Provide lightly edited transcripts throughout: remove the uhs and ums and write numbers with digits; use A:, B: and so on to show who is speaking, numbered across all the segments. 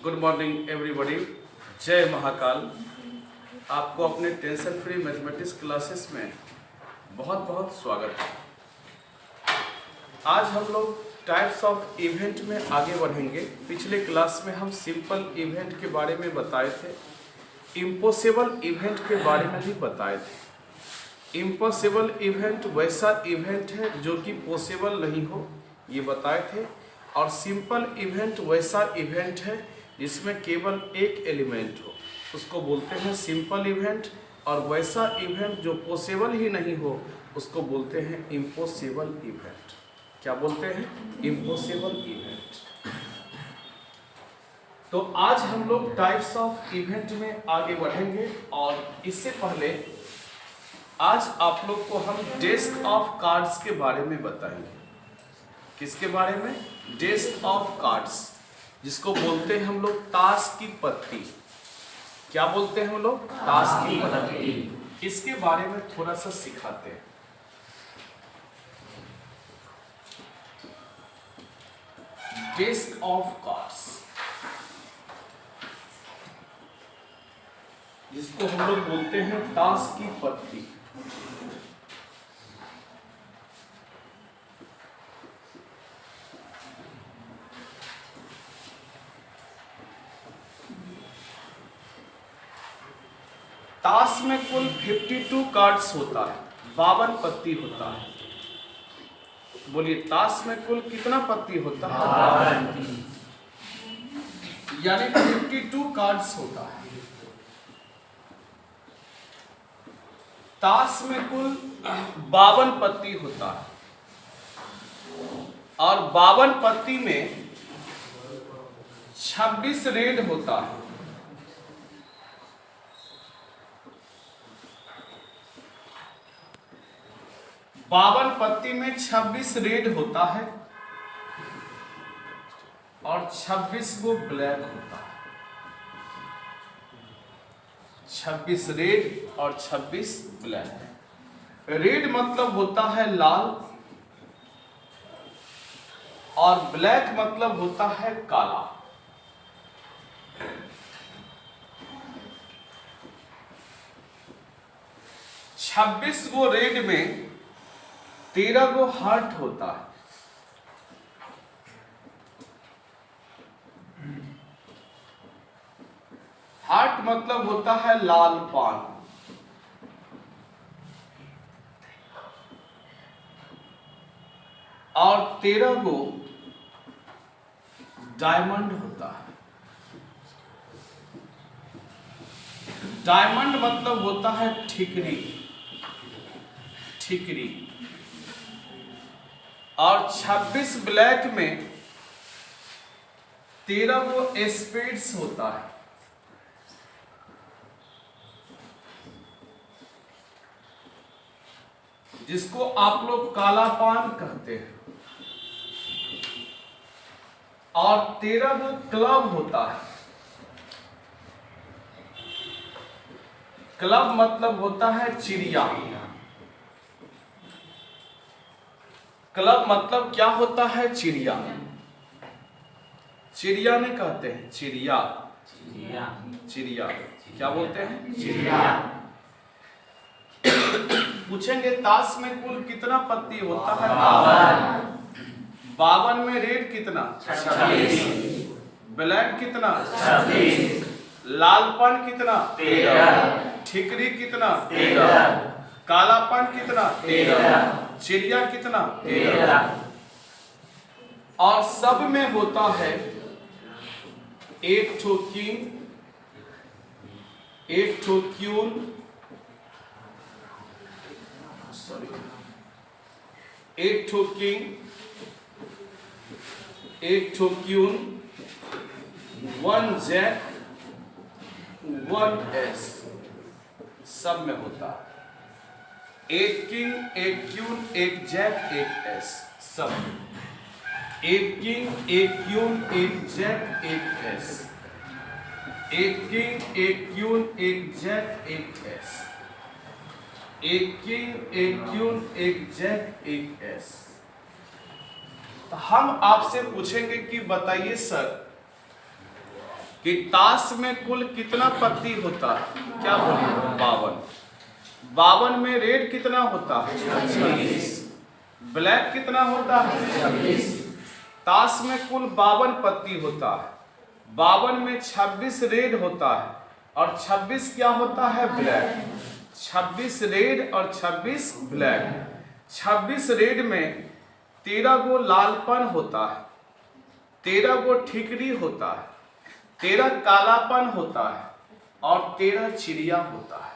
A: Good morning everybody. जय महाकाल। आपको अपने टेंशन फ्री मैथमेटिक्स क्लासेस में बहुत बहुत स्वागत है। आज हम लोग टाइप्स ऑफ इवेंट में आगे बढ़ेंगे। पिछले क्लास में हम सिंपल इवेंट के बारे में बताए थे, इम्पॉसिबल इवेंट के बारे में भी बताए थे। इम्पॉसिबल इवेंट वैसा इवेंट है जो कि पॉसिबल नहीं हो, ये बताए थे। और सिंपल इवेंट वैसा इवेंट है जिसमें केवल एक एलिमेंट हो, उसको बोलते हैं सिंपल इवेंट। और वैसा इवेंट जो पॉसिबल ही नहीं हो उसको बोलते हैं इम्पॉसिबल इवेंट। क्या बोलते हैं? Impossible event. तो आज हम लोग टाइप्स ऑफ इवेंट में आगे बढ़ेंगे। और इससे पहले आज आप लोग को हम डेस्क ऑफ कार्ड्स के बारे में बताएंगे। किसके बारे में? डेस्क ऑफ कार्ड्स, जिसको बोलते हैं हम लोग ताश की पत्ती। क्या बोलते हैं हम लोग? ताश की पत्ती। इसके बारे में थोड़ा सा सिखाते हैं। डेस्क ऑफ कार्ड्स, जिसको हम लोग बोलते हैं ताश की पत्ती। ताश में कुल 52 कार्ड्स होता है, 52 पत्ती होता है। बोलिए, ताश में कुल कितना पत्ती होता है? यानी 52 कार्ड्स होता है। ताश में कुल 52 पत्ती होता है। और 52 पत्ती में 26 रेड होता है। बावन पत्ती में 26 रेड होता है और 26 वो ब्लैक होता है। 26 रेड और 26 ब्लैक। रेड मतलब होता है लाल और ब्लैक मतलब होता है काला। छब्बीस गो रेड में 13 गो हार्ट होता है। हार्ट मतलब होता है लाल पान। और 13 गो डायमंड होता है। डायमंड मतलब होता है ठिकरी, ठिकरी। और 26 ब्लैक में 13 वो स्पेड्स होता है। जिसको आप लोग काला पान कहते हैं। और 13 वो क्लब होता है। क्लब मतलब होता है चिड़िया। क्लब मतलब क्या होता है? चिड़िया। चिड़िया ने कहते हैं चिड़िया, चिड़िया। क्या बोलते हैं? चिड़िया। पूछेंगे ताश में कुल कितना पत्ती होता है? 52 में रेड कितना? 26। ब्लैक कितना? 26। लालपन कितना? 13। ठिकरी कितना? 13। कालापन कितना? 13। चिड़िया कितना? 13। और सब में होता है एक ठो किंग, एक ठो क्यून, सॉरी, एक ठो किंग, एक ठो क्यून, 1 जैक, 1 एस। सब में होता है एक किंग, एक क्यून, एक जैक, एक एस। सब एक किंग, एक क्यून, एक जैक, एक एस। एक किंग, एक क्यून, एक जैक, एक एस। एक किंग, एक क्यून, एक जैक, एक एस। तो हम आपसे पूछेंगे कि बताइए सर, कि ताश में कुल कितना पत्ती होता है? क्या बोलिए? 52। 52 में रेड कितना होता है? 26। ब्लैक कितना होता है? 26। ताश में कुल 52 पत्ती होता है। 52 में 26 रेड होता है और 26 क्या होता है? ब्लैक। 26 रेड और 26 ब्लैक। 26 रेड में 13 गो लालपन होता है, 13 गो ठिकरी होता है, 13 कालापन होता है और 13 चिड़िया होता है।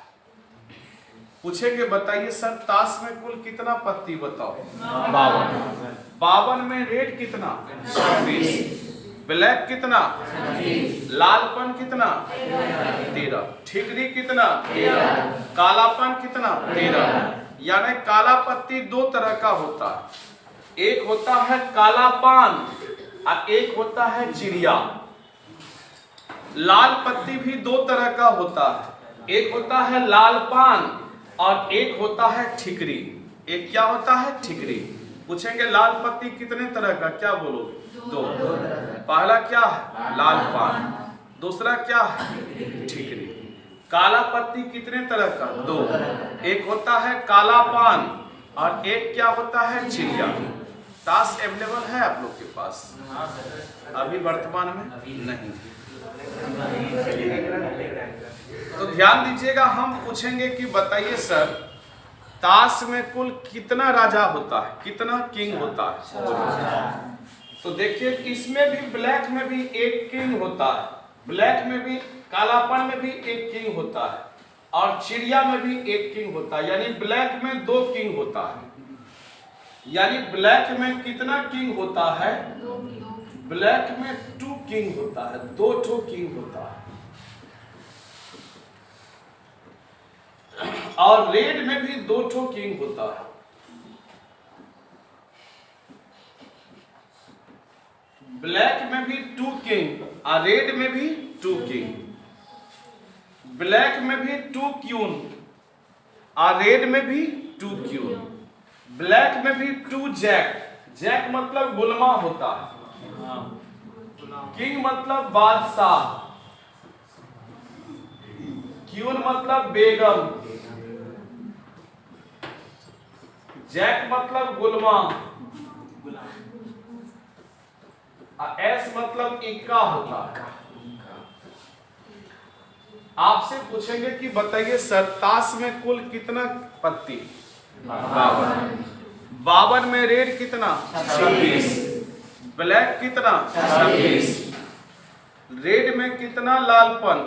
A: पूछेंगे बताइए सर ताश में कुल कितना पत्ती बताओ? 52। 52 में रेड कितना? 26। ब्लैक कितना? 26। लालपन कितना? 13। ठिकरी कितना? 13। कालापन कितना? 13। यानी काला पत्ती दो तरह का होता है, एक होता है कालापान और एक होता है चिड़िया। लाल पत्ती भी दो तरह का होता है, एक होता है लालपान और एक होता है ठिकरी। एक क्या होता है? ठिकरी। पूछेंगे लाल पत्ती कितने तरह का? क्या बोलोगे? दो। पहला क्या है? लालपान। दूसरा क्या है? ठिकरी। काला पत्ती कितने तरह का? दो। एक होता है कालापान और एक क्या होता है? चिड़िया। ताश अवेलेबल है आप लोग के पास? अभी वर्तमान में नहीं। तो ध्यान दीजिएगा, हम पूछेंगे कि बताइए सर ताश में कुल कितना राजा होता है? कितना किंग होता है? तो देखिए इसमें भी ब्लैक में भी एक किंग होता है, ब्लैक में भी कालापन में भी एक किंग होता है और चिड़िया में भी एक किंग होता है। यानी ब्लैक में 2 किंग होता है। यानी ब्लैक में कितना किंग होता है? ब्लैक में 2 किंग होता है, 2 ठो किंग होता है। और रेड में भी 2 ठो किंग होता है। ब्लैक में भी 2 किंग और रेड में भी 2 किंग। ब्लैक में भी 2 क्यून और रेड में भी 2 क्यून। ब्लैक में भी 2 जैक। जैक मतलब गुलमा होता है। किंग मतलब बादशाह। क्यून मतलब बेगम। जैक मतलब गुलमा। एस मतलब इक्का होता है। आपसे पूछेंगे कि बताइए सर ताश में कुल कितना पत्ती? 52। 52 में रेड कितना? 26। ब्लैक कितना? 26। रेड में कितना लालपन?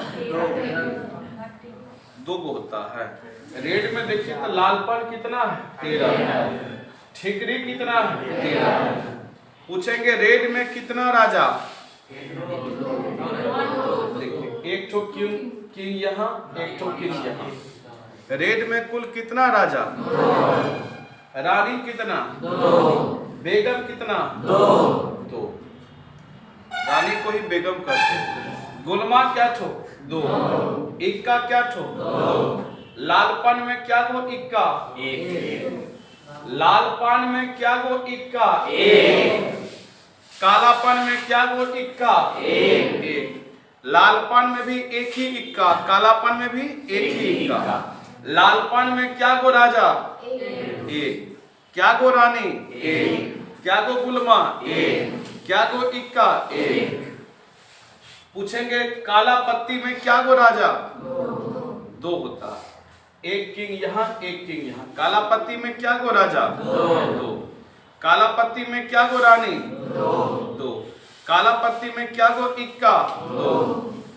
A: 2 होता है। रेड में देखिए तो लालपन कितना है? 13। ठिकरी कितना है? 13। पूछेंगे रेड में कितना राजा? देखिए एक ठो किंग यहाँ, एक ठो किंग यहाँ। रेड में कुल कितना राजा? 2। रानी कितना? 2। बेगम कितना? 2। रानी को ही बेगम कहते। गुलमा क्या ठो? 2। इक्का क्या ठो? 2। लालपन में क्या गो इक्का? 1। लालपान में क्या गो इक्का? 1। कालापन में क्या गो इक्का? 1। लालपन में भी एक ही इक्का, कालापन में भी एक ही इक्का। लालपन में क्या गो राजा? 1। क्या गो रानी? 1। क्या गो गुलमा? 1। क्या गो इक्का? 1। पूछेंगे काला पत्ती में क्या गो राजा? 2 होता है। एक किंग यहाँ, एक किंग यहाँ। काला पत्ती में क्या गो राजा? 2। काला पत्ती में क्या गो रानी? 2। काला पत्ती में क्या गो इक्का? 2।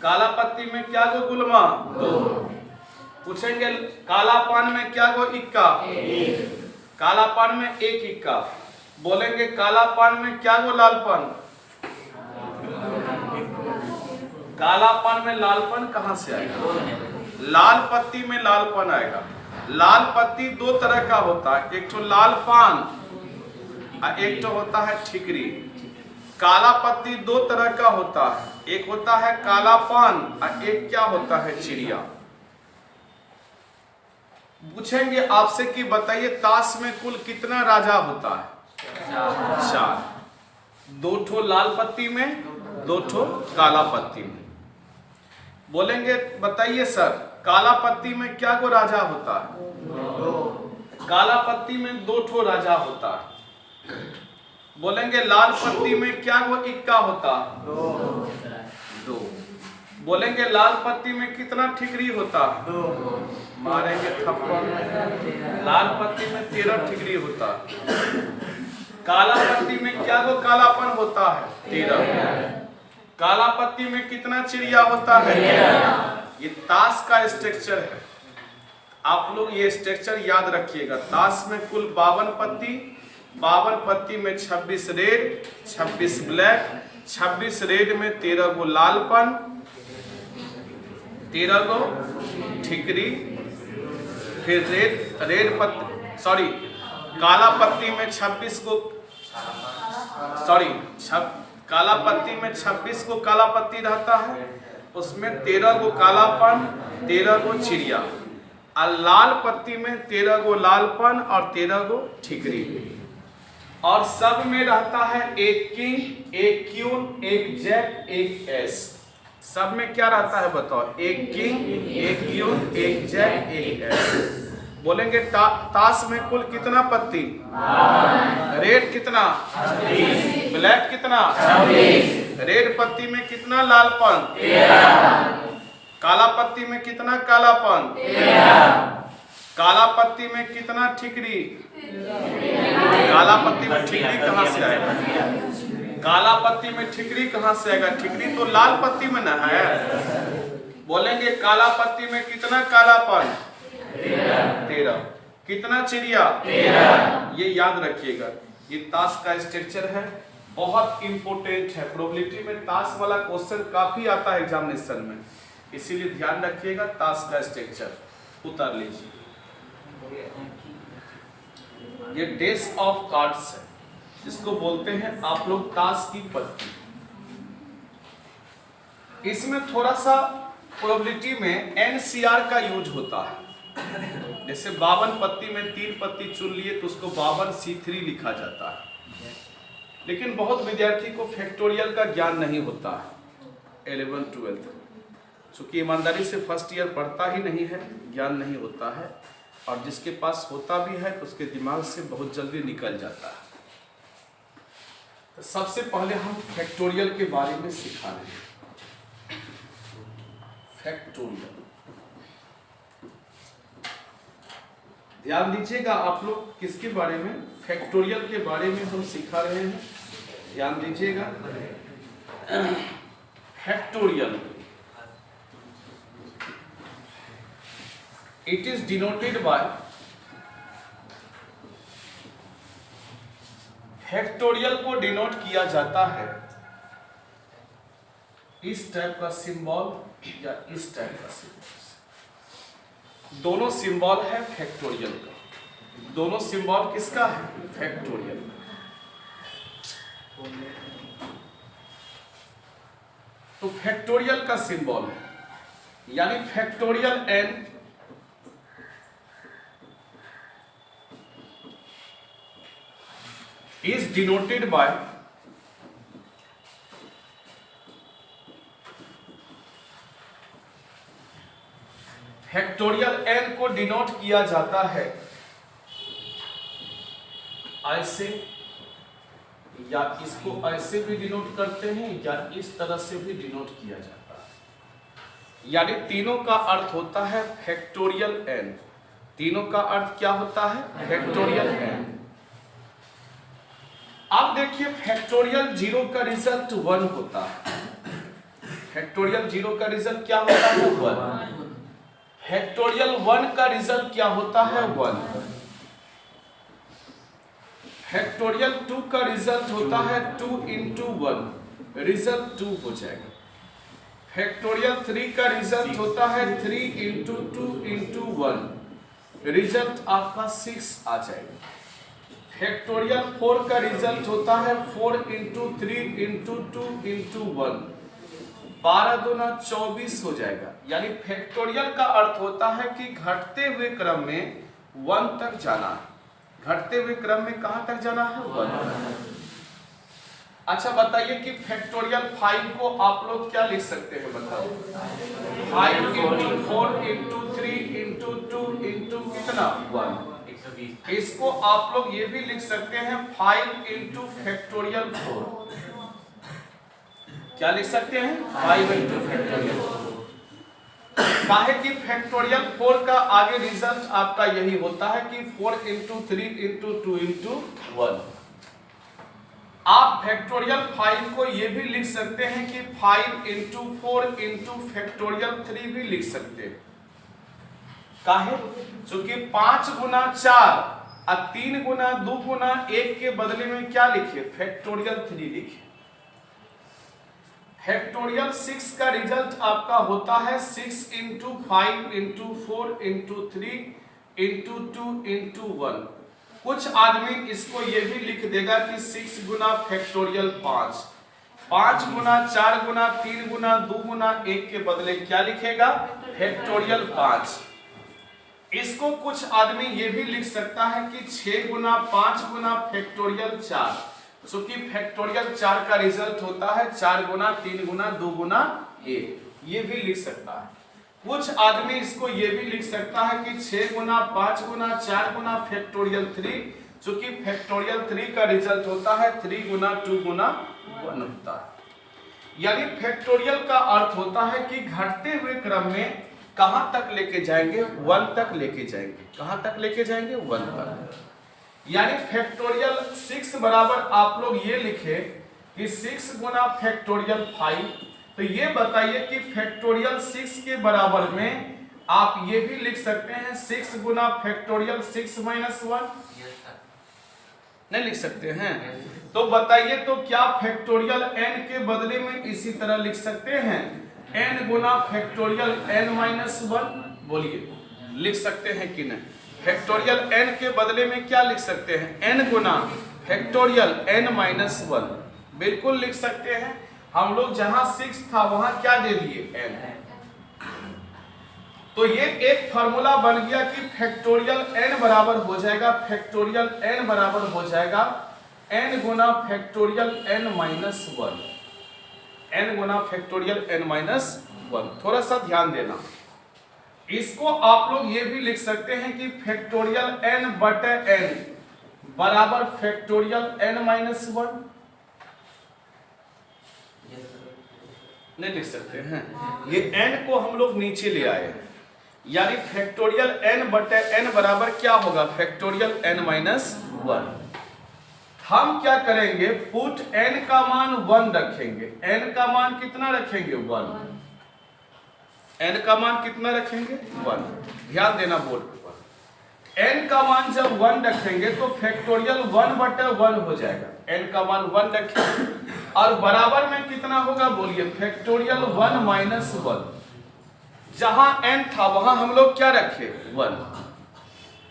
A: काला पत्ती में क्या गो गुलमा? 2। पूछेंगे काला पान में क्या गो इक्का? 1। काला पान में एक इक्का। बोलेंगे काला पान में क्या गो लालपन? काला पान में लालपन कहां से आएगा? लाल पत्ती में लालपन आएगा। लाल पत्ती 2 तरह का होता है, एक तो लाल पान और एक तो होता है ठिकरी। काला पत्ती 2 तरह का होता है, एक होता है काला पान और एक क्या होता है? चिड़िया। पूछेंगे आपसे कि बताइए ताश में कुल कितना राजा होता है? 4। 2 ठो लाल पत्ती में, 2 ठो काला पत्ती में। बोलेंगे बताइए सर, काला पत्ती में क्या गो राजा होता है? काला पत्ती में 2 ठो राजा होता है। बोलेंगे लाल पत्ती में क्या गो इक्का होता है? 2। बोलेंगे लाल पत्ती में कितना ठिकरी होता है? 2। मारेंगे थप्पड़। लाल पत्ती में 13 ठिकरी होता है। काला पत्ती में क्या गो कालापन होता है? 13। काला पत्ती में कितना चिड़िया होता है? ये ताश का स्ट्रक्चर है। आप लोग ये स्ट्रक्चर याद रखिएगा। ताश में कुल 52 पत्ती, 52 पत्ती में 26 रेड, 26 ब्लैक, 26 रेड में 13 गो लालपन, 13 गो ठिकरी, फिर रेड पत्ती सॉरी काला पत्ती में 26 गो काला पत्ती में 26 गो काला पत्ती रहता है, उसमें 13 गो कालापन, 13 गो चिड़िया। और लाल पत्ती में 13 गो लालपन और 13 गो ठिकरी। और सब में रहता है एक किंग, एक क्यून, एक जैक, एक एस। सब में क्या रहता है बताओ? एक किंग, एक क्यून, एक जैक, एक एस। बोलेंगे ताश में कुल कितना पत्ती? रेड कितना? ब्लैक कितना? रेड पत्ती में कितना लालपन? काला पत्ती में कितना कालापन? काला पत्ती में कितना ठिकरी? काला पत्ती में ठिकरी कहाँ से आएगा? काला पत्ती में ठिकरी कहाँ से आएगा? ठिकरी तो लाल पत्ती में ना है। बोलेंगे काला पत्ती में कितना कालापन? 13। कितना चिड़िया? 13। ये याद रखिएगा। ये ताश का स्ट्रक्चर है, बहुत इंपोर्टेंट है। प्रोबेबिलिटी में ताश वाला क्वेश्चन काफी आता है एग्जामिनेशन में, इसीलिए ध्यान रखिएगा। ताश का स्ट्रक्चर उतार लीजिए। ये डेस ऑफ कार्ड्स है, जिसको बोलते हैं आप लोग ताश की पत्ती। इसमें थोड़ा सा प्रोबेबिलिटी में एनसीआर का यूज होता है। जैसे 52 पत्ती में 3 पत्ती चुन लिए तो उसको 52C3 लिखा जाता है। लेकिन बहुत विद्यार्थी को फैक्टोरियल का ज्ञान नहीं होता है 11th 12th, चूंकि ईमानदारी से फर्स्ट ईयर पढ़ता ही नहीं है, ज्ञान नहीं होता है। और जिसके पास होता भी है तो उसके दिमाग से बहुत जल्दी निकल जाता है। तो सबसे पहले हम फैक्टोरियल के बारे में सिखा रहे हैं। फैक्टोरियल ध्यान दीजिएगा आप लोग, किसके बारे में? फैक्टोरियल के बारे में हम सिखा रहे हैं। ध्यान दीजिएगा। Factorial it is denoted by, factorial को डिनोट किया जाता है इस टाइप का सिंबल या इस टाइप का सिंबल। दोनों सिंबल है फैक्टोरियल का। दोनों सिंबल किसका है? फैक्टोरियल का। तो फैक्टोरियल का सिंबल है, यानी factorial N is denoted by factorial n को डिनोट किया जाता है ऐसे, या इसको ऐसे भी डिनोट करते हैं या इस तरह से भी डिनोट किया जाता है। यानी तीनों का अर्थ होता है फैक्टोरियल n। तीनों का अर्थ क्या होता है? Factorial n। अब देखिए फैक्टोरियल 0 का रिजल्ट 1 होता है। फैक्टोरियल 0 का रिजल्ट क्या होता है? 1। फैक्टोरियल 1 का रिजल्ट क्या होता है? 1। फैक्टोरियल 2 का रिजल्ट होता है 2 into 1, रिजल्ट 2 हो जाएगा। फैक्टोरियल 3 का रिजल्ट होता है 3 into 2 into 1, रिजल्ट आपका 6 आ जाएगा। फैक्टोरियल 4 का रिजल्ट होता है 4 into 3 into 2 into 1, 12 दूना 24 हो जाएगा। यानी फैक्टोरियल का अर्थ होता है कि घटते हुए क्रम में 1 तक जाना है। घटते हुए क्रम में कहां तक जाना है? 1। अच्छा बताइए कि फैक्टोरियल 5 को आप लोग क्या लिख सकते हैं, बताओ। 5 इंटू 4 इंटू 3 इंटू 2 इंटू कितना 1। इसको आप लोग ये भी लिख सकते हैं 5 इंटू फैक्टोरियल 4। क्या लिख सकते हैं 5 इंटू फैक्टोरियल 4। काहे कि फैक्टोरियल 4 का आगे रिजल्ट आपका यही होता है कि 4 इंटू 3 इंटू 2 इंटू 1। आप फैक्टोरियल 5 को ये भी लिख सकते हैं कि 5 इंटू 4 इंटू फैक्टोरियल 3 भी लिख सकते हैं। काहे? क्योंकि 5 गुना 4 और 3 गुना 2 गुना 1 के बदले में क्या लिखे फैक्टोरियल 3 लिखे। फैक्टोरियल 6 का रिजल्ट आपका होता है 6 into 5 into 4 into 3 into 2 into 1। कुछ आदमी इसको ये भी लिख देगा कि 6 गुना फैक्टोरियल 5, 5 गुना 4 गुना 3 गुना 2 गुना 1 के बदले क्या लिखेगा फैक्टोरियल 5। इसको कुछ आदमी ये भी लिख सकता है कि 6 गुना 5 गुना फैक्टोरियल 4, क्योंकि फैक्टोरियल 4 का रिजल्ट होता है 4 गुना 3 गुना 2 गुना 1, ये भी लिख सकता है। कुछ आदमी इसको ये भी लिख सकता है कि 6 गुना 5 गुना 4 गुना फैक्टोरियल 3, क्योंकि फैक्टोरियल 3 का रिजल्ट होता है 3 गुना 2 गुना 1 होता है। यानी फैक्टोरियल का अर्थ होता है कि घटते हुए क्रम में कहां तक लेके जाएंगे 1 तक लेके जाएंगे। कहां तक लेके जाएंगे 1 तक। यानी फैक्टोरियल 6 बराबर आप लोग ये लिखे कि 6 गुना फैक्टोरियल 5। तो ये बताइए कि फैक्टोरियल 6 के बराबर में आप ये भी लिख सकते हैं 6 गुना फैक्टोरियल 6 माइनस 1। नहीं लिख सकते हैं? तो बताइए तो क्या फैक्टोरियल n के बदले में इसी तरह लिख सकते हैं n गुना फैक्टोरियल n माइनस 1? बोलिए लिख सकते हैं कि नहीं? फैक्टोरियल n के बदले में क्या लिख सकते हैं n गुना फैक्टोरियल n माइनस 1। बिल्कुल लिख सकते हैं। हम लोग जहां 6 था वहां क्या दे दिए n। तो ये एक फार्मूला बन गया कि फैक्टोरियल n बराबर हो जाएगा फैक्टोरियल n बराबर हो जाएगा n गुना फैक्टोरियल n माइनस 1। n गुना फैक्टोरियल n माइनस 1। थोड़ा सा ध्यान देना। इसको आप लोग ये भी लिख सकते हैं कि फैक्टोरियल n बटे n बराबर फैक्टोरियल n माइनस 1। नहीं लिख सकते हैं? ये n को हम लोग नीचे ले आए, यानी फैक्टोरियल n बटे n बराबर क्या होगा फैक्टोरियल n माइनस 1। हम क्या करेंगे पुट n का मान 1 रखेंगे। n का मान कितना रखेंगे 1। n का मान कितना रखेंगे 1। ध्यान देना बोर्ड पर। n का मान जब 1 रखेंगे तो फैक्टोरियल 1 बटे 1 हो जाएगा। n का मान 1 रखेंगे और बराबर में कितना होगा बोलिए फैक्टोरियल 1 माइनस 1। जहां n था वहां हम लोग क्या रखे 1।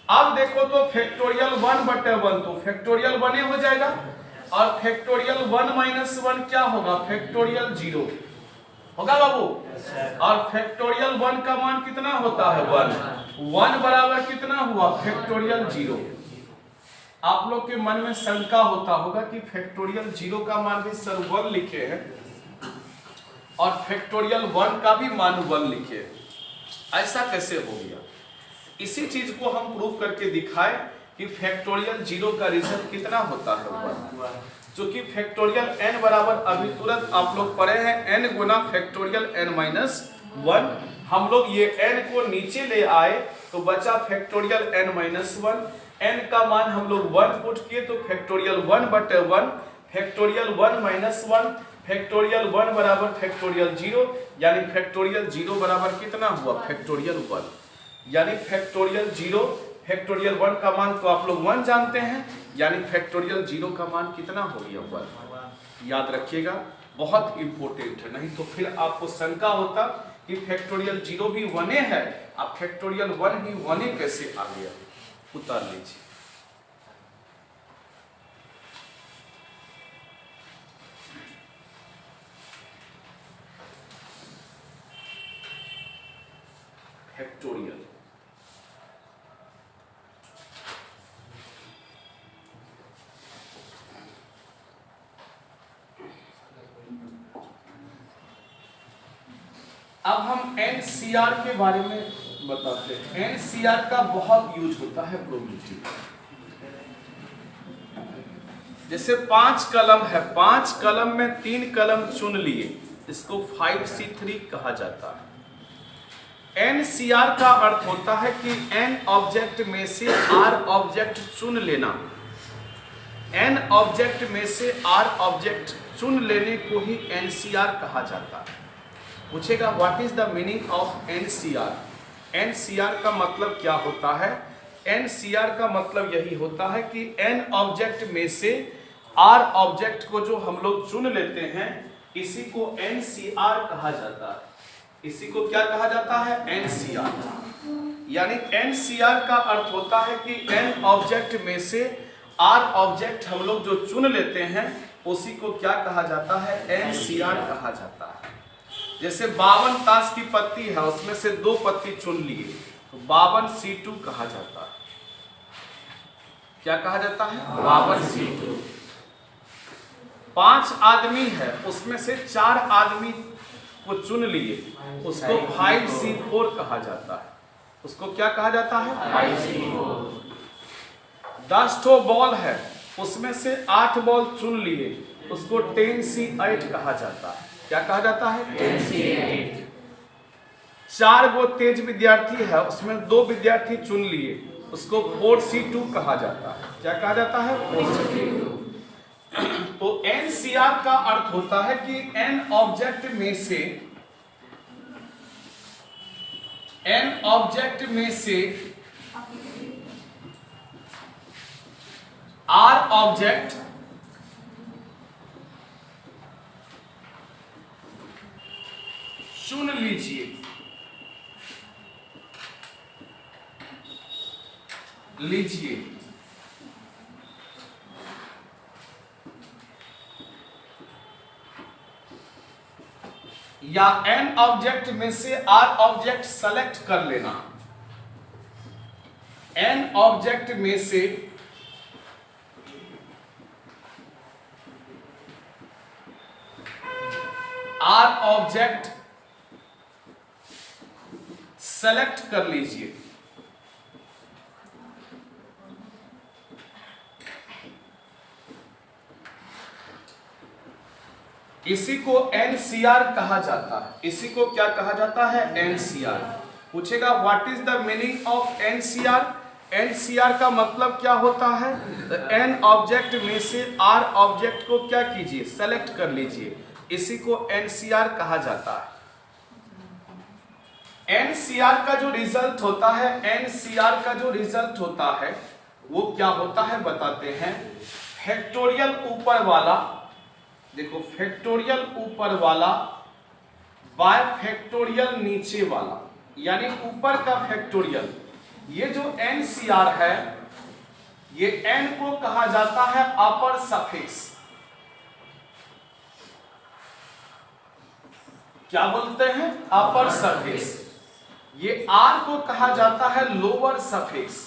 A: अब देखो तो फैक्टोरियल 1 बटे 1 तो फैक्टोरियल 1 हो जाएगा और फैक्टोरियल 1 माइनस 1 क्या होगा फैक्टोरियल 0 होगा बाबू। और फैक्टोरियल 1 का मान कितना होता है 1 बराबर कितना हुआ फैक्टोरियल 0। आप लोग के मन में शंका होता होगा कि फैक्टोरियल 0 का मान भी सर 1 लिखे हैं और फैक्टोरियल 1 का भी मान 1 लिखे, ऐसा कैसे हो गया? इसी चीज को हम प्रूव करके दिखाए कि फैक्टोरियल 0 का रिजल्ट कितना होता है 1। जो कि फैक्टोरियल n बराबर अभी तुरंत आप लोग पढ़े हैं n गुना फैक्टोरियल n माइनस 1। हम लोग ये n को नीचे ले आए तो बचा फैक्टोरियल n माइनस 1। n का मान हम लोग 1 पुट किए तो फैक्टोरियल 1 बटे 1 फैक्टोरियल 1 माइनस 1 फैक्टोरियल 1 बराबर फैक्टोरियल 0, यानी फैक्टोरियल 0 बराबर कितना हुआ फैक्टोरियल 1। यानी फैक्टोरियल 0 फैक्टोरियल 1 का मान तो आप लोग 1 जानते हैं, यानी फैक्टोरियल 0 का मान कितना हो गया 1। याद रखिएगा बहुत इंपॉर्टेंट है, नहीं तो फिर आपको शंका होता कि फैक्टोरियल 0 भी 1 है, अब फैक्टोरियल 1 भी 1 कैसे आ गया। उतार लीजिए। फैक्टोरियल अब हम एनसीआर के बारे में बताते हैं। एनसीआर का बहुत यूज होता है प्रोबेबिलिटी। जैसे 5 कलम है, 5 कलम में 3 कलम चुन लिए, इसको 5C3 कहा जाता है। एनसीआर का अर्थ होता है कि एन ऑब्जेक्ट में से आर ऑब्जेक्ट चुन लेना। एन ऑब्जेक्ट में से आर ऑब्जेक्ट चुन लेने को ही एनसीआर कहा जाता है। पूछेगा what is the meaning of NCR? NCR का मतलब क्या होता है? एनसीआर का मतलब यही होता है कि एन ऑब्जेक्ट में से आर ऑब्जेक्ट को जो हम लोग चुन लेते हैं, इसी को एनसीआर कहा जाता है। इसी को क्या कहा जाता है? एनसीआर। यानी एनसीआर का अर्थ होता है कि एन ऑब्जेक्ट में से आर ऑब्जेक्ट हम लोग जो चुन लेते हैं, उसी को क्या कहा जाता है? एनसीआर कहा जाता है। जैसे 52 ताश की पत्ती है, उसमें से 2 पत्ती चुन लिए, तो 52C2 कहा जाता है। क्या कहा जाता है? 52C2। 5 आदमी है, उसमें से 4 आदमी को चुन लिए, उसको 5C4 कहा जाता है। उसको क्या कहा जाता है? 5C4। 10 ठो बॉल है, उसमें से 8 बॉल चुन लिए, उसको 10C8 कहा जाता है। क्या कहा जाता है? 10C8। 4 गो तेज विद्यार्थी है, उसमें 2 विद्यार्थी चुन लिए, उसको 4C2 कहा जाता है। क्या कहा जाता है? 4C2। तो एनसीआर का अर्थ होता है कि एन ऑब्जेक्ट में से आर ऑब्जेक्ट चुन लीजिए, या एन ऑब्जेक्ट में से आर ऑब्जेक्ट सेलेक्ट कर लेना। एन ऑब्जेक्ट में से आर ऑब्जेक्ट सेलेक्ट कर लीजिए। इसी को एनसीआर कहा जाता है। इसी को क्या कहा जाता है? एनसीआर। पूछेगा what is the meaning of NCR? NCR का मतलब क्या होता है? एन ऑब्जेक्ट में से आर ऑब्जेक्ट को क्या कीजिए? सेलेक्ट कर लीजिए। इसी को एनसीआर कहा जाता है। एनसीआर का जो रिजल्ट होता है, एनसीआर का जो रिजल्ट होता है वो क्या होता है बताते हैं। फैक्टोरियल ऊपर वाला, देखो फैक्टोरियल ऊपर वाला बाय फैक्टोरियल नीचे वाला, यानी ऊपर का फैक्टोरियल। ये जो एनसीआर है, ये एन को कहा जाता है अपर सफिक्स। क्या बोलते हैं? अपर सफिक्स। ये आर को कहा जाता है लोअर सफिक्स।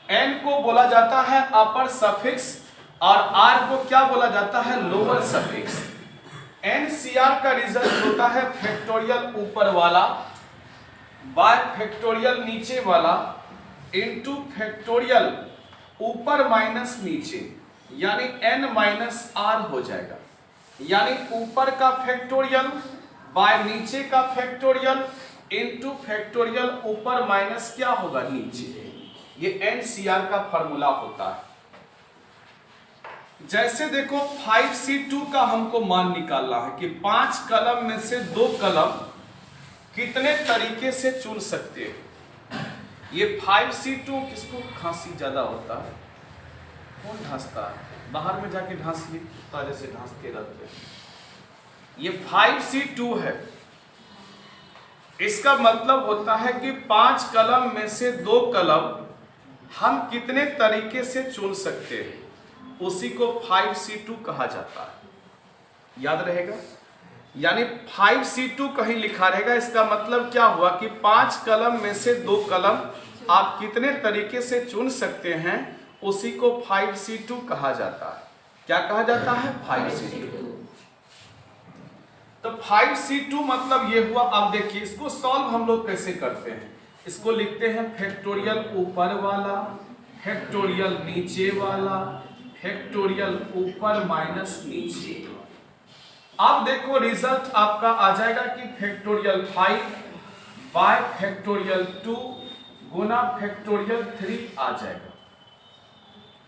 A: एन को बोला जाता है अपर सफिक्स और आर को क्या बोला जाता है? Lower suffix. एनसीआर का रिजल्ट होता है फैक्टोरियल ऊपर वाला बाय फैक्टोरियल नीचे वाला इनटू फैक्टोरियल ऊपर माइनस नीचे, यानी n माइनस आर हो जाएगा। यानी ऊपर का फैक्टोरियल बाय नीचे का फैक्टोरियल इनटू फैक्टोरियल ऊपर माइनस क्या होगा? नीचे। ये एनसीआर का फॉर्मूला होता है। जैसे देखो 5C2 का हमको मान निकालना है कि 5 कलम में से 2 कलम कितने तरीके से चुन सकते हैं। ये 5C2 किसको खांसी ज्यादा होता है? कौन ढांसता है? बाहर में जाके ढांस ली, तारे से ढांसते रहते हैं। ये 5C2 है। इसका मतलब होता है कि 5 कलम में से 2 कलम हम कितने तरीके से चुन सकते हैं, उसी को 5C2 कहा जाता है। याद रहेगा? यानी 5C2 कहीं लिखा रहेगा, इसका मतलब क्या हुआ कि 5 कलम में से 2 कलम आप कितने तरीके से चुन सकते हैं, उसी को 5C2 कहा जाता है। क्या कहा जाता है? 5C2। तो 5c2 मतलब ये हुआ। अब देखिए इसको सॉल्व हम लोग कैसे करते हैं। इसको लिखते हैं फैक्टोरियल ऊपर वाला, फैक्टोरियल नीचे वाला, फैक्टोरियल ऊपर माइनस नीचे। अब देखो रिजल्ट आपका आ जाएगा कि फैक्टोरियल 5 बाय फैक्टोरियल 2 गुना फैक्टोरियल 3 आ जाएगा।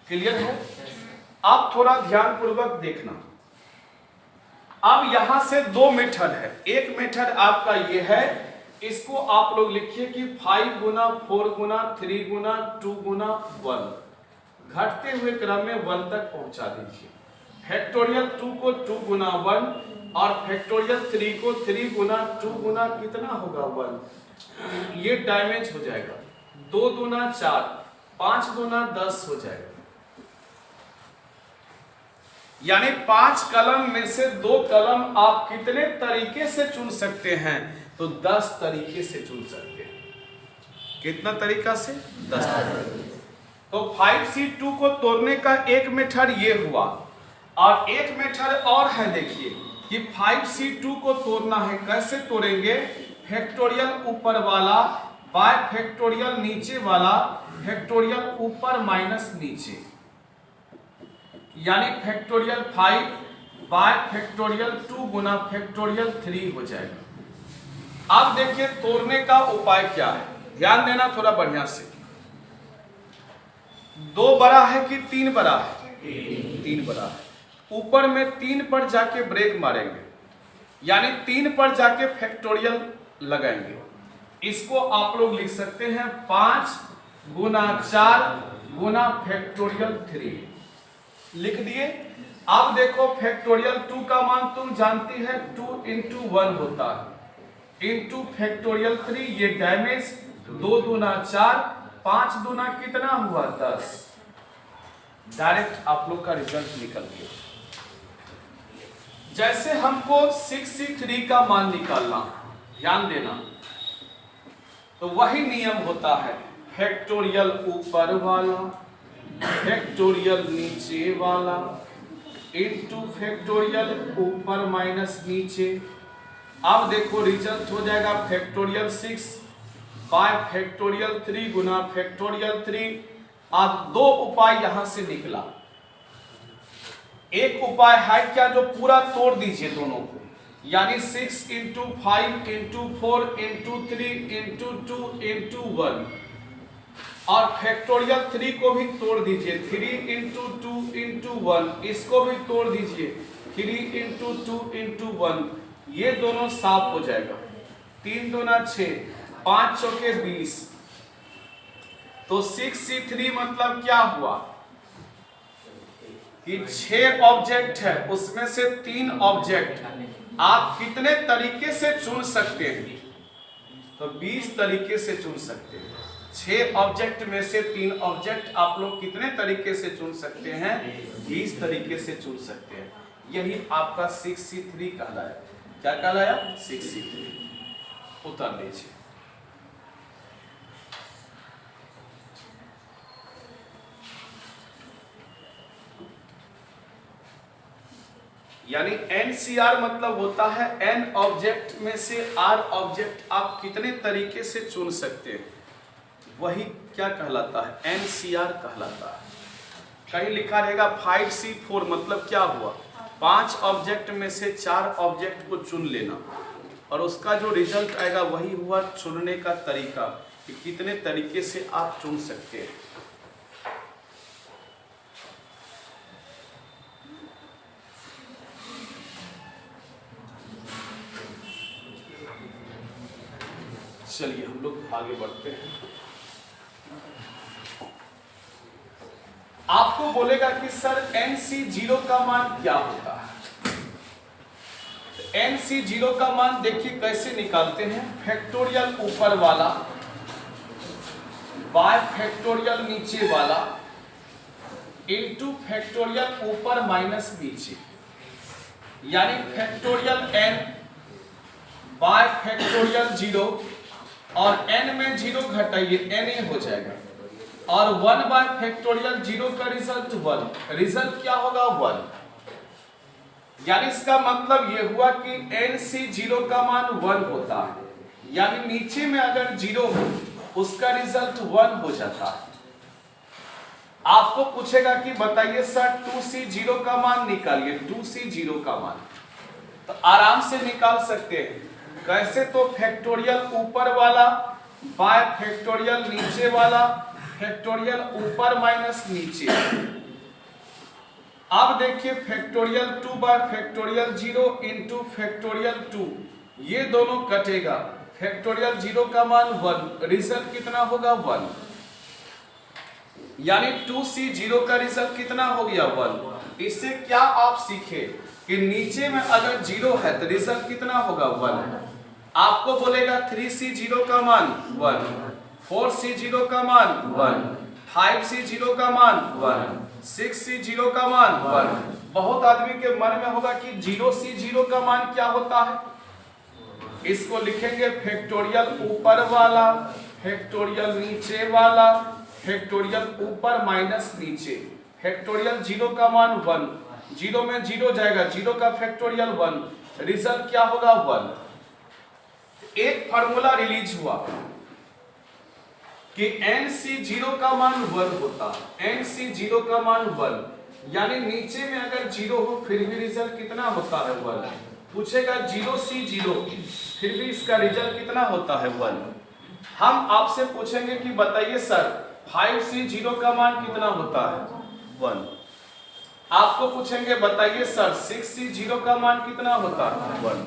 A: क्लियर है? अब थोड़ा ध्यान पूर्वक देखना। अब यहां से दो मेथड है। एक मेथड आपका ये है, इसको आप लोग लिखिए कि 5 गुना 4 गुना 3 गुना 2 गुना 1, घटते हुए क्रम में 1 तक पहुंचा दीजिए। फैक्टोरियल 2 को 2 गुना 1 और फैक्टोरियल 3 को 3 गुना 2 गुना कितना होगा 1। ये डैमेज हो जाएगा। 2 गुना 4, 5 गुना 10 हो जाएगा। यानी 5 कलम में से 2 कलम आप कितने तरीके से चुन सकते हैं? तो 10 तरीके से चुन सकते हैं। कितना तरीका से? 10 तरीके। तो 5c2 को तोड़ने का एक मेथड ये हुआ, और एक मेथड और है। देखिए कि 5c2 को तोड़ना है। कैसे तोड़ेंगे? फैक्टोरियल ऊपर वाला बाय फैक्टोरियल नीचे वाला, फैक्टोरियल ऊपर माइनस नीचे, यानी फैक्टोरियल 5 बाय फैक्टोरियल 2 गुना फैक्टोरियल 3 हो जाएगा। अब देखिए तोड़ने का उपाय क्या है, ध्यान देना थोड़ा बढ़िया से। 2 बड़ा है कि 3 बड़ा है? 3 बड़ा है। ऊपर में 3 पर जाके ब्रेक मारेंगे, यानी 3 पर जाके फैक्टोरियल लगाएंगे। इसको आप लोग लिख सकते हैं 5 गुना 4 गुना फैक्टोरियल 3 लिख दिए। अब देखो फैक्टोरियल 2 का मान तुम जानती है 2 इंटू 1 होता है, इंटू फैक्टोरियल 3, ये डैमेज 2 दूना 4, 5 दूना कितना हुआ 10। डायरेक्ट आप लोग का रिजल्ट निकल गया। जैसे हमको 6c3 का मान निकालना, ध्यान देना, तो वही नियम होता है। फैक्टोरियल ऊपर वाला, फैक्टोरियल नीचे वाला, इंटू फैक्टोरियल ऊपर माइनस नीचे। अब देखो रिजल्ट हो जाएगा फैक्टोरियल 6 बाय फैक्टोरियल 3 गुना फैक्टोरियल 3। अब 2 उपाय यहां से निकला। एक उपाय है क्या, जो पूरा तोड़ दीजिए दोनों को, यानी 6 into 5 into 4 into 3 into 2 into 1, और फैक्टोरियल 3 को भी तोड़ दीजिए, 3 इंटू 2 इंटू 1, इसको भी तोड़ दीजिए, 3 इंटू 2 इंटू 1, ये दोनों साफ हो जाएगा। 3 दूना 6, 5 चौके 20। तो 6c3 मतलब क्या हुआ कि 6 ऑब्जेक्ट है, उसमें से 3 ऑब्जेक्ट आप कितने तरीके से चुन सकते हैं? तो 20 तरीके से चुन सकते हैं। 6 ऑब्जेक्ट में से 3 ऑब्जेक्ट आप लोग कितने तरीके से चुन सकते हैं? 20 तरीके से चुन सकते हैं। यही आपका 6c3 कहलाया। क्या कहलाया? 6c3। उतर लीजिए। यानी NCR मतलब होता है N ऑब्जेक्ट में से R ऑब्जेक्ट आप कितने तरीके से चुन सकते हैं, वही क्या कहलाता है? NCR कहलाता है। कहीं लिखा रहेगा 5C4 मतलब क्या हुआ? 5 ऑब्जेक्ट में से 4 ऑब्जेक्ट को चुन लेना, और उसका जो रिजल्ट आएगा वही हुआ चुनने का तरीका, कि कितने तरीके से आप चुन सकते हैं। चलिए हम लोग आगे बढ़ते हैं। आपको बोलेगा कि सर NC0 का मान क्या होता है? NC0 का मान देखिए कैसे निकालते हैं। फैक्टोरियल ऊपर वाला बाय फैक्टोरियल नीचे वाला इंटू फैक्टोरियल ऊपर माइनस नीचे, यानी फैक्टोरियल n बाय फैक्टोरियल 0, और n में 0 घटाइए n ही हो जाएगा, और 1 बाय फैक्टोरियल 0 का रिजल्ट 1, रिजल्ट क्या होगा 1। यानी इसका मतलब ये हुआ कि NC0 का मान 1 होता है, यानी नीचे में अगर 0 हो उसका रिजल्ट 1 हो जाता है। आपको पूछेगा कि बताइए सर 2C0 का मान निकालिए, 2C0 का मान, तो आराम से निकाल सकते हैं। कैसे? तो फैक्टोरियल ऊपर वाला बाय फैक्टोरियल नीचे वाला, फैक्टोरियल ऊपर माइनस नीचे। अब देखिए factorial 2 bye factorial 0 into factorial 2, ये दोनों कटेगा। फैक्टोरियल 0 का मान 1, रिजल्ट कितना होगा 1, यानी 2C0 का रिजल्ट कितना हो गया 1। इससे क्या आप सीखे कि नीचे में अगर 0 है तो रिजल्ट कितना होगा 1। आपको बोलेगा 3C0 का मान 1, 4C0 का मान 1, 5C0 का मान 1, 6C0 का मान 1। बहुत आदमी के मन में होगा कि 0C0 का मान क्या होता है। इसको लिखेंगे फैक्टोरियल ऊपर वाला, फैक्टोरियल नीचे वाला, फैक्टोरियल ऊपर माइनस नीचे। फैक्टोरियल 0 का मान 1, 0 में 0 जाएगा, 0 का फैक्टोरियल 1, रिजल्ट क्या होगा 1। एक फार्मूला रिलीज हुआ कि NC0 का मान 1 होता है, NC0 का मान 1, यानी नीचे में अगर 0 हो फिर भी रिजल्ट कितना होता है 1। पूछेगा 0C0 फिर भी इसका रिजल्ट कितना होता है 1। हम आपसे पूछेंगे कि बताइए सर 5C0 का मान कितना होता है 1। आपको पूछेंगे बताइए सर 6C0 का मान कितना होता है 1।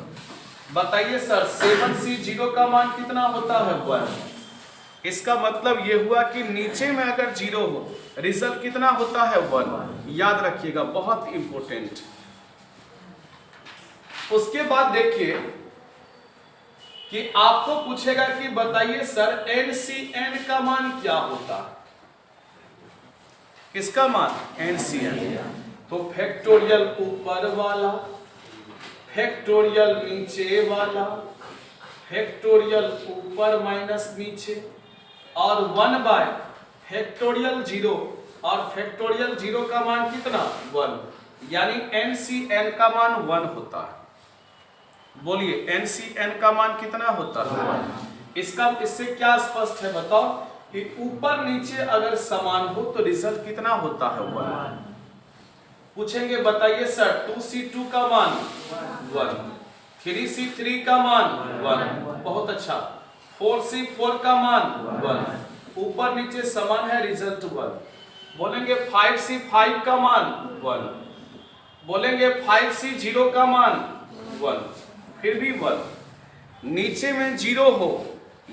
A: बताइए सर 7C0 का मान कितना होता है 1। इसका मतलब ये हुआ कि नीचे में अगर 0 हो रिजल्ट कितना होता है 1। याद रखिएगा, बहुत इंपॉर्टेंट। उसके बाद देखिए कि आपको पूछेगा कि बताइए सर NCN का मान क्या होता है। किसका मान? NCN। तो फैक्टोरियल ऊपर वाला, फैक्टोरियल नीचे वाला, फैक्टोरियल ऊपर माइनस नीचे, और 1 बाय फैक्टोरियल 0, और फैक्टोरियल 0 का मान कितना 1, यानी NCN का मान 1 होता है। बोलिए NCN का मान कितना होता है 1। इससे क्या स्पष्ट है बताओ कि ऊपर नीचे अगर समान हो तो रिजल्ट कितना होता है 1। पूछेंगे बताइए सर 2C2 का मान 1, 3C3 का मान 1, बहुत अच्छा, 4C4 का मान 1, ऊपर नीचे समान है रिजल्ट 1। बोलेंगे 5C5 का मान 1, बोलेंगे 5C0 का मान 1, फिर भी 1। नीचे में 0 हो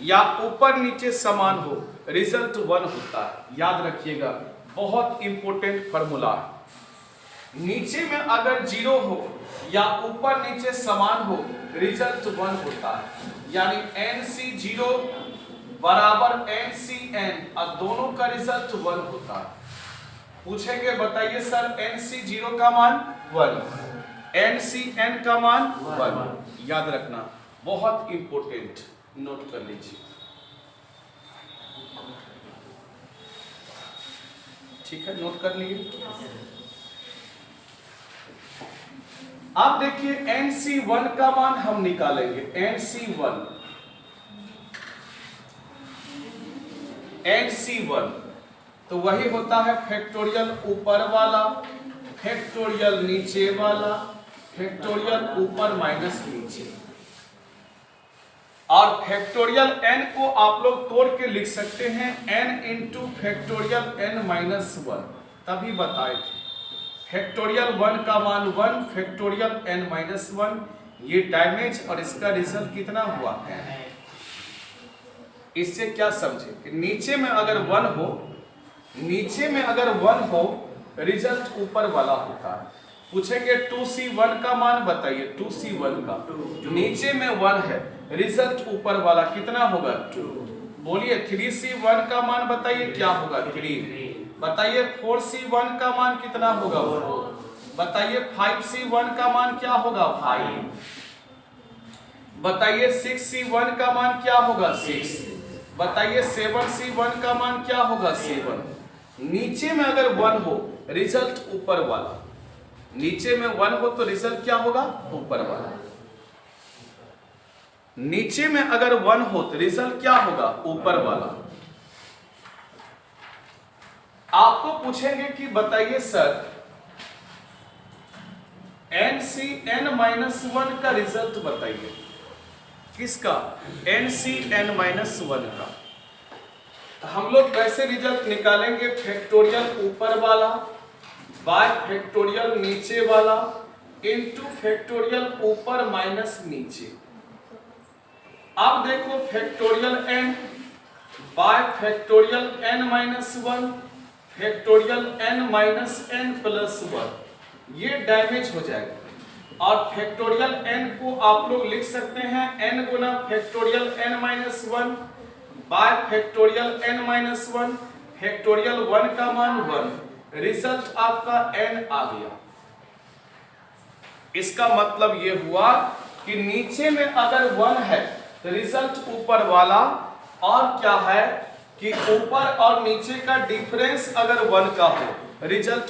A: या ऊपर नीचे समान हो रिजल्ट 1 होता है। याद रखिएगा, बहुत इंपॉर्टेंट फार्मूला है। नीचे में अगर 0 हो या ऊपर नीचे समान हो रिजल्ट 1 होता है, यानी NC0 बराबर NCN और दोनों का रिजल्ट 1 होता है। पूछेंगे बताइए सर NC0 का मान 1, NCN का मान 1। याद रखना, बहुत इंपॉर्टेंट, नोट कर लीजिए। ठीक है, नोट कर लिए। अब देखिए NC1 का मान हम निकालेंगे। NC1 तो वही होता है फैक्टोरियल ऊपर वाला, फैक्टोरियल नीचे वाला, फैक्टोरियल ऊपर माइनस नीचे। और फैक्टोरियल n को आप लोग तोड़ के लिख सकते हैं n into factorial n minus 1, तभी बताए थे। फैक्टोरियल 1 का मान 1, फैक्टोरियल n माइनस 1, ये डैमेज और इसका रिजल्ट कितना हुआ है। इससे क्या समझे, नीचे में अगर 1 हो, नीचे में अगर 1 हो रिजल्ट ऊपर वाला होता है। पूछेंगे 2C1 का मान बताइए, 2C1 का नीचे में 1 है, रिजल्ट ऊपर वाला कितना होगा 2। बोलिए 3C1 का मान बताइए क्या होगा 3। बताइए 4C1 का मान कितना होगा 4। बताइए 5C1 का मान क्या होगा 5। बताइए 6C1 का मान क्या होगा 6। बताइए 7C1 का मान क्या होगा 7। नीचे में अगर 1 हो रिजल्ट ऊपर वाला, नीचे में 1 हो तो रिजल्ट क्या होगा? ऊपर वाला। नीचे में अगर 1 हो तो रिजल्ट क्या होगा? ऊपर वाला। आपको पूछेंगे कि बताइए सर NCn-1 का रिजल्ट बताइए। किसका? NCn-1 का। हम लोग कैसे रिजल्ट निकालेंगे? फैक्टोरियल ऊपर वाला बाय फैक्टोरियल नीचे वाला इनटू फैक्टोरियल ऊपर माइनस नीचे। अब देखो factorial n bye factorial n-1 factorial n-n+1 ये डैमेज हो जाएगा और फैक्टोरियल n को आप लोग लिख सकते हैं n गुना factorial n-1 bye factorial n-1 factorial 1 का मान 1, रिजल्ट आपका n आ गया। इसका मतलब ये हुआ कि नीचे में अगर 1 है तो रिजल्ट ऊपर वाला, और क्या है कि ऊपर और नीचे का डिफरेंस अगर 1 का हो रिजल्ट